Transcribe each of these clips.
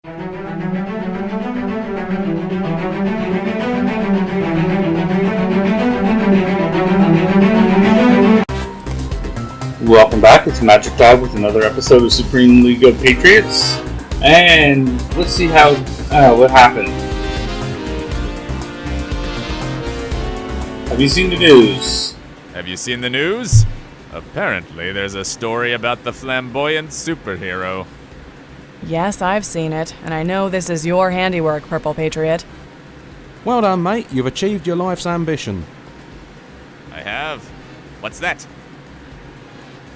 Welcome back, it's Magic Dog with another episode of Supreme League of Patriots. And let's see what happened. Have you seen the news? Have you seen the news? Apparently there's a story about the flamboyant superhero. Yes, I've seen it, and I know this is your handiwork, Purple Patriot. Well done, mate. You've achieved your life's ambition. I have. What's that?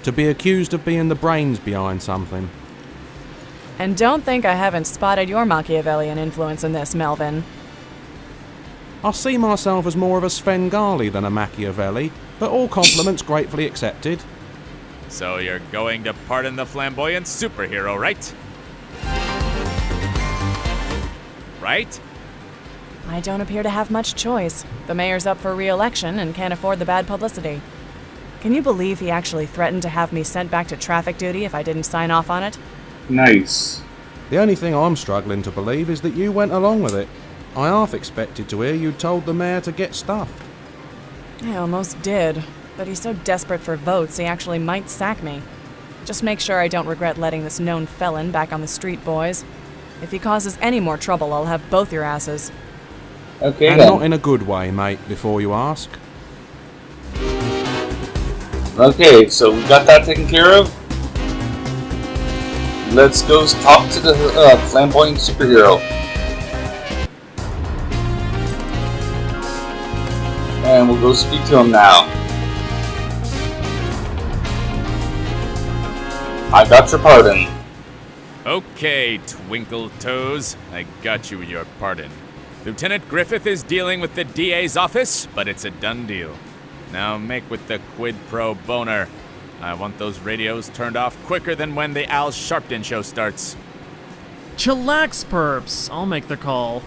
To be accused of being the brains behind something. And don't think I haven't spotted your Machiavellian influence in this, Melvin. I see myself as more of a Svengali than a Machiavelli, but all compliments gratefully accepted. So you're going to pardon the flamboyant superhero, right? Right? I don't appear to have much choice. The mayor's up for re-election and can't afford the bad publicity. Can you believe he actually threatened to have me sent back to traffic duty if I didn't sign off on it? Nice. The only thing I'm struggling to believe is that you went along with it. I half expected to hear you told the mayor to get stuffed. I almost did, but he's so desperate for votes he actually might sack me. Just make sure I don't regret letting this known felon back on the street, boys. If he causes any more trouble, I'll have both your asses. Okay, and then. Not in a good way, mate, before you ask. Okay, so we got that taken care of. Let's go talk to the flamboyant superhero. And we'll go speak to him now. I got your pardon. Okay, Twinkle Toes. I got you your pardon. Lieutenant Griffith is dealing with the DA's office, but it's a done deal. Now make with the quid pro boner. I want those radios turned off quicker than when the Al Sharpton show starts. Chillax, perps. I'll make the call.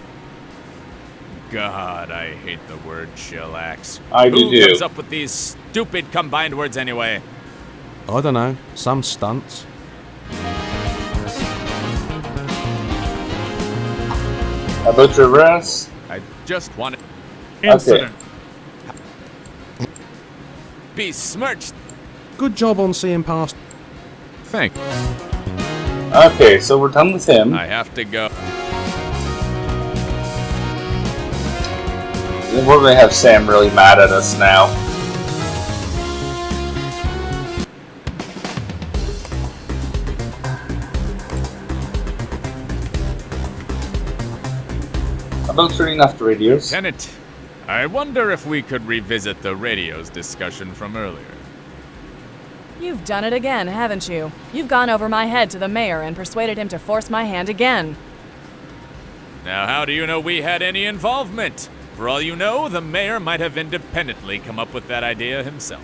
God, I hate the word chillax. I do Who too. comes up with these stupid combined words anyway? I don't know, some stunts. About your arrest? I just want to Incident. be smirched. Good job on seeing past. Thank you. Okay, so we're done with him. I have to go. We're gonna have Sam really mad at us now. About turning off the radios. Lieutenant, I wonder if we could revisit the radio's discussion from earlier. You've done it again, haven't you? You've gone over my head to the mayor and persuaded him to force my hand again. Now, how do you know we had any involvement? For all you know, the mayor might have independently come up with that idea himself.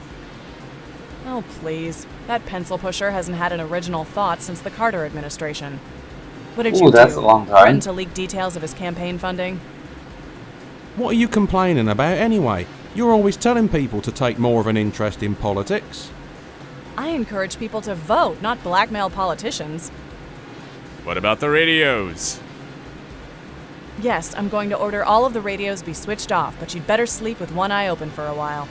Oh, please. That pencil pusher hasn't had an original thought since the Carter administration. What did you do? That's a long time. Threaten to leak details of his campaign funding? What are you complaining about anyway? You're always telling people to take more of an interest in politics. I encourage people to vote, not blackmail politicians. What about the radios? Yes, I'm going to order all of the radios be switched off, but you'd better sleep with one eye open for a while.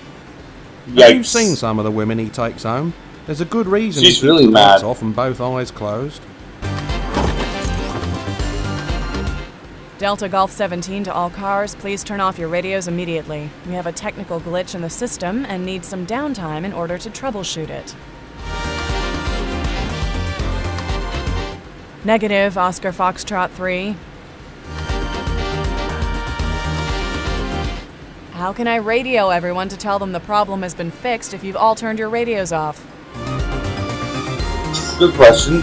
Have you seen some of the women he takes home? There's a good reason She's he keeps really the lights mad. off and both eyes closed. Delta Golf 17 to all cars, please turn off your radios immediately. We have a technical glitch in the system and need some downtime in order to troubleshoot it. Negative, Oscar Foxtrot 3. How can I radio everyone to tell them the problem has been fixed if you've all turned your radios off? Good question.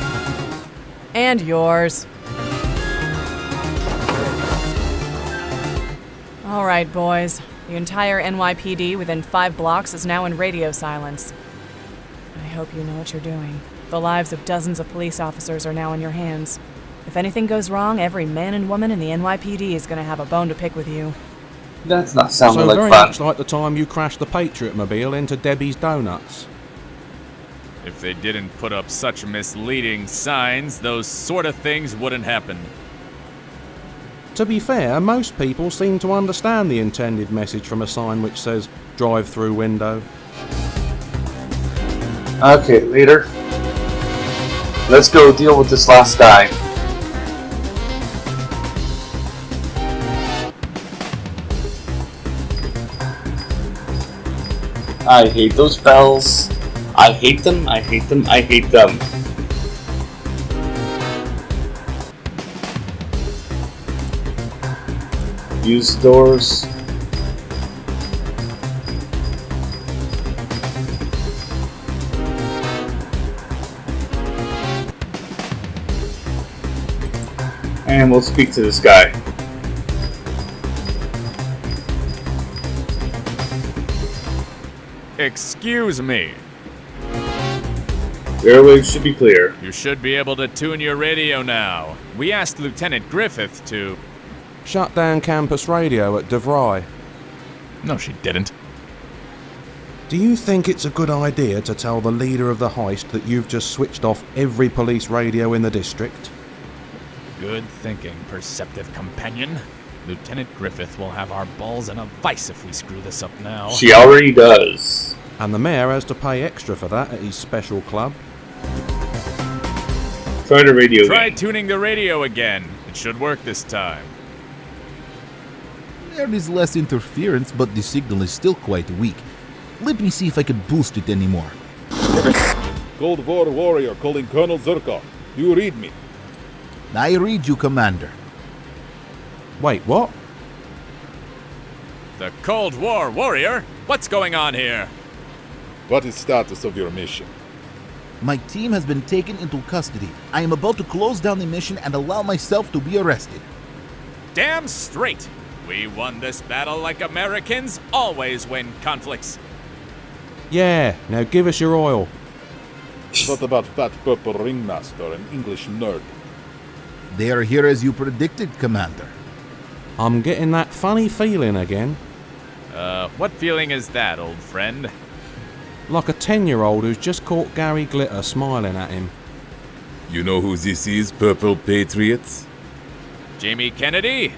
And yours. All right, boys. The entire NYPD within 5 blocks is now in radio silence. I hope you know what you're doing. The lives of dozens of police officers are now in your hands. If anything goes wrong, every man and woman in the NYPD is going to have a bone to pick with you. That's not sounding So like very fun. much like the time you crashed the Patriot mobile into Debbie's Donuts. If they didn't put up such misleading signs, those sort of things wouldn't happen. To be fair, most people seem to understand the intended message from a sign which says drive-through window. Okay, leader. Let's go deal with this last guy. I hate those bells. I hate them, I hate them, I hate them. Use doors. And we'll speak to this guy. Excuse me. The airwaves should be clear. You should be able to tune your radio now. We asked Lieutenant Griffith to... Shut down campus radio at DeVry. No, she didn't. Do you think it's a good idea to tell the leader of the heist that you've just switched off every police radio in the district? Good thinking, perceptive companion. Lieutenant Griffith will have our balls in a vice if we screw this up now. She already does. And the mayor has to pay extra for that at his special club. Try the radio Try again. tuning the radio again. It should work this time. There is less interference, but the signal is still quite weak. Let me see if I can boost it anymore. Cold War warrior calling Colonel Zurkov. Do you read me? I read you, Commander. Wait, what? The Cold War warrior? What's going on here? What is status of your mission? My team has been taken into custody. I am about to close down the mission and allow myself to be arrested. Damn straight! We won this battle like Americans always win conflicts. Yeah, now give us your oil. What about Fat Purple Ringmaster, an English nerd? They are here as you predicted, Commander. I'm getting that funny feeling again. What feeling is that, old friend? Like a 10-year-old who's just caught Gary Glitter smiling at him. You know who this is, Purple Patriots? Jamie Kennedy?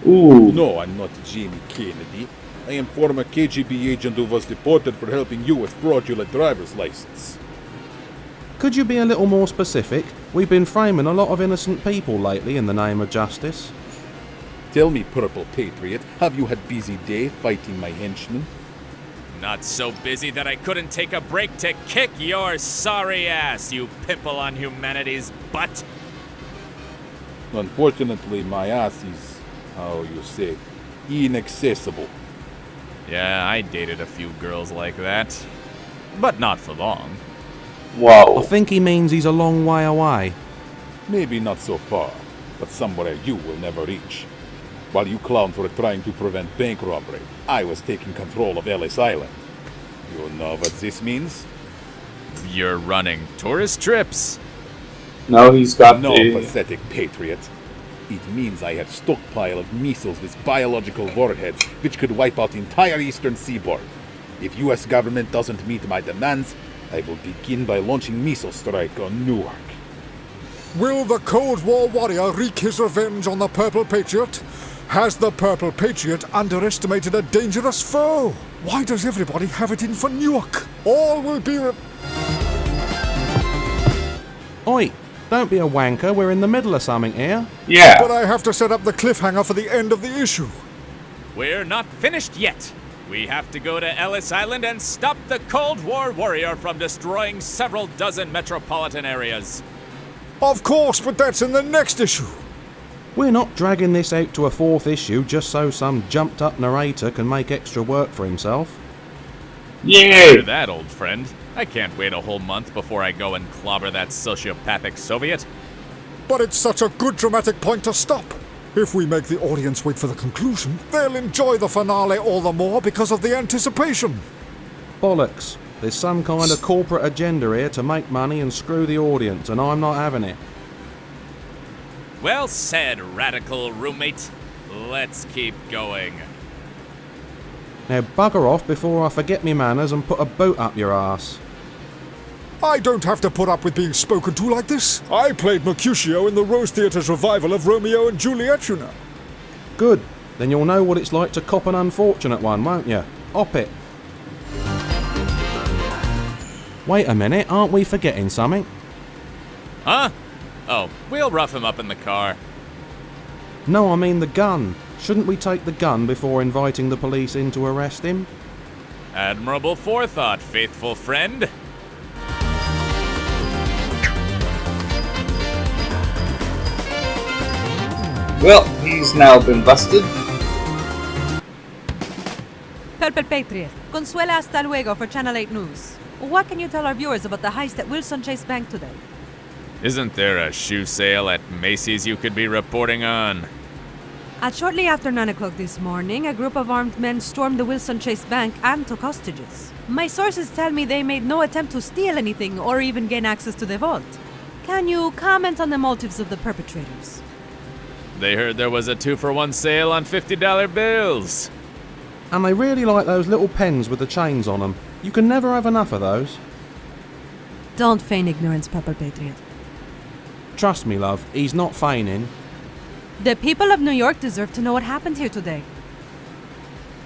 Ooh. No, I'm not Jamie Kennedy. I am former KGB agent who was deported for helping you with fraudulent driver's license. Could you be a little more specific? We've been framing a lot of innocent people lately in the name of justice. Tell me, Purple Patriot, have you had busy day fighting my henchmen? Not so busy that I couldn't take a break to kick your sorry ass, you pimple on humanity's butt. Unfortunately, my ass is, how you say, inaccessible. Yeah, I dated a few girls like that. But not for long. Whoa. I think he means he's a long way away. Maybe not so far, but somewhere you will never reach. While you clowns were trying to prevent bank robbery, I was taking control of Ellis Island. You know what this means? You're running tourist trips. No, he's got No, the... pathetic patriot. It means I have stockpiled missiles with biological warheads which could wipe out the entire eastern seaboard. If US government doesn't meet my demands, I will begin by launching missile strike on Newark. Will the Cold War warrior wreak his revenge on the Purple Patriot? Has the Purple Patriot underestimated a dangerous foe? Why does everybody have it in for Newark? All will be... Oi, don't be a wanker, we're in the middle of something here. Yeah. But I have to set up the cliffhanger for the end of the issue. We're not finished yet. We have to go to Ellis Island and stop the Cold War warrior from destroying several dozen metropolitan areas. Of course, but that's in the next issue. We're not dragging this out to a fourth issue just so some jumped-up narrator can make extra work for himself. Yay. Hear that, old friend? I can't wait a whole month before I go and clobber that sociopathic Soviet. But it's such a good dramatic point to stop. If we make the audience wait for the conclusion, they'll enjoy the finale all the more because of the anticipation. Bollocks. There's some kind of corporate agenda here to make money and screw the audience, and I'm not having it. Well said, radical roommate. Let's keep going. Now bugger off before I forget me manners and put a boot up your ass. I don't have to put up with being spoken to like this. I played Mercutio in the Rose Theatre's revival of Romeo and Juliet, you know. Good. Then you'll know what it's like to cop an unfortunate one, won't you? Op it. Wait a minute, aren't we forgetting something? Huh? Oh, we'll rough him up in the car. No, I mean the gun. Shouldn't we take the gun before inviting the police in to arrest him? Admirable forethought, faithful friend. Well, he's now been busted. Purple Patriot, Consuela hasta luego for Channel 8 News. What can you tell our viewers about the heist at Wilson Chase Bank today? Isn't there a shoe sale at Macy's you could be reporting on? At shortly after 9 o'clock this morning, a group of armed men stormed the Wilson Chase Bank and took hostages. My sources tell me they made no attempt to steal anything or even gain access to the vault. Can you comment on the motives of the perpetrators? They heard there was a 2-for-1 sale on $50 bills. And they really like those little pens with the chains on them. You can never have enough of those. Don't feign ignorance, Purple Patriot. Trust me, love, he's not feigning. The people of New York deserve to know what happened here today.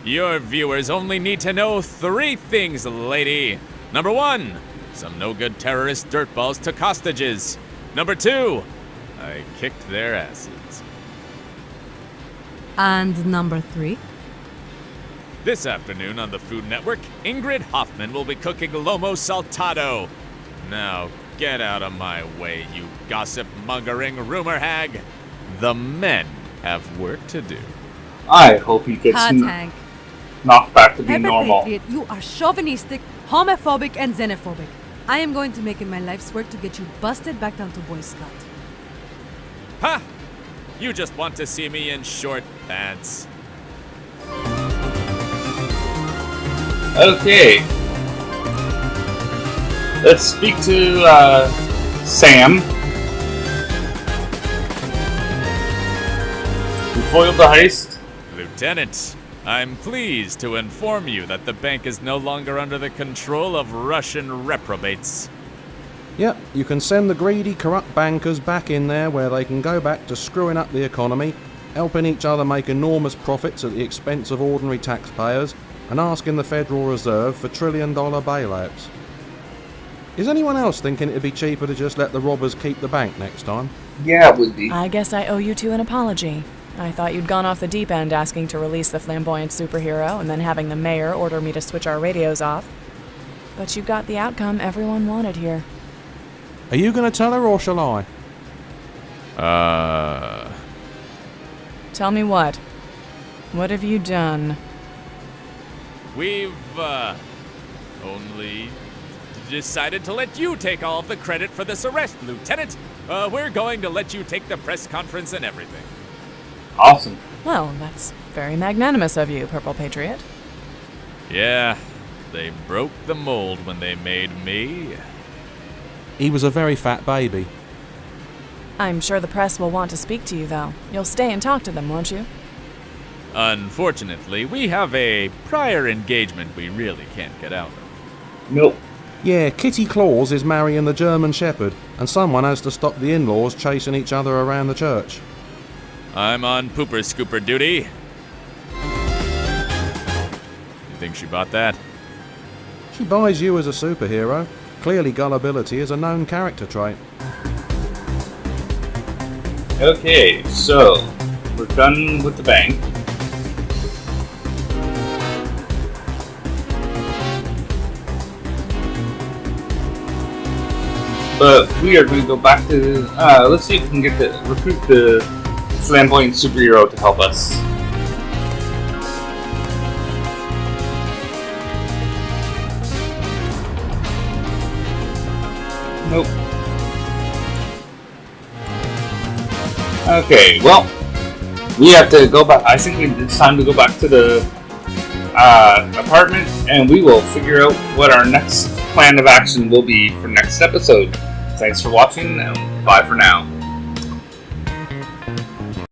Your viewers only need to know 3 things, lady. Number 1, some no-good terrorist dirtballs took hostages. Number 2, I kicked their asses. And number 3? This afternoon on the Food Network, Ingrid Hoffman will be cooking Lomo Saltado. Now, get out of my way, you gossip-mongering rumor hag. The men have work to do. I hope he gets Tank. knocked back to being Pepper normal. Patriot, you are chauvinistic, homophobic, and xenophobic. I am going to make it my life's work to get you busted back down to Boy Scout. Ha! You just want to see me in short pants. Okay. Let's speak to Sam. We foiled the heist. Lieutenant, I'm pleased to inform you that the bank is no longer under the control of Russian reprobates. Yep, you can send the greedy, corrupt bankers back in there where they can go back to screwing up the economy, helping each other make enormous profits at the expense of ordinary taxpayers, and asking the Federal Reserve for trillion-dollar bailouts. Is anyone else thinking it'd be cheaper to just let the robbers keep the bank next time? Yeah, it would be. I guess I owe you two an apology. I thought you'd gone off the deep end asking to release the flamboyant superhero and then having the mayor order me to switch our radios off. But you got the outcome everyone wanted here. Are you going to tell her or shall I? Tell me what? What have you done? We've, only decided to let you take all of the credit for this arrest, Lieutenant. We're going to let you take the press conference and everything. Awesome. Well, that's very magnanimous of you, Purple Patriot. Yeah, they broke the mold when they made me. He was a very fat baby. I'm sure the press will want to speak to you, though. You'll stay and talk to them, won't you? Unfortunately, we have a prior engagement we really can't get out of. Nope. Yeah, Kitty Claus is marrying the German Shepherd, and someone has to stop the in-laws chasing each other around the church. I'm on pooper scooper duty. You think she bought that? She buys you as a superhero. Clearly gullibility is a known character trait. Okay, so we're done with the bank. But we are going to go back to, let's see if we can get recruit the flamboyant superhero to help us. Nope. Okay, well, we have to go back. I think it's time to go back to the apartment, and we will figure out what our next plan of action will be for next episode. Thanks for watching, and bye for now.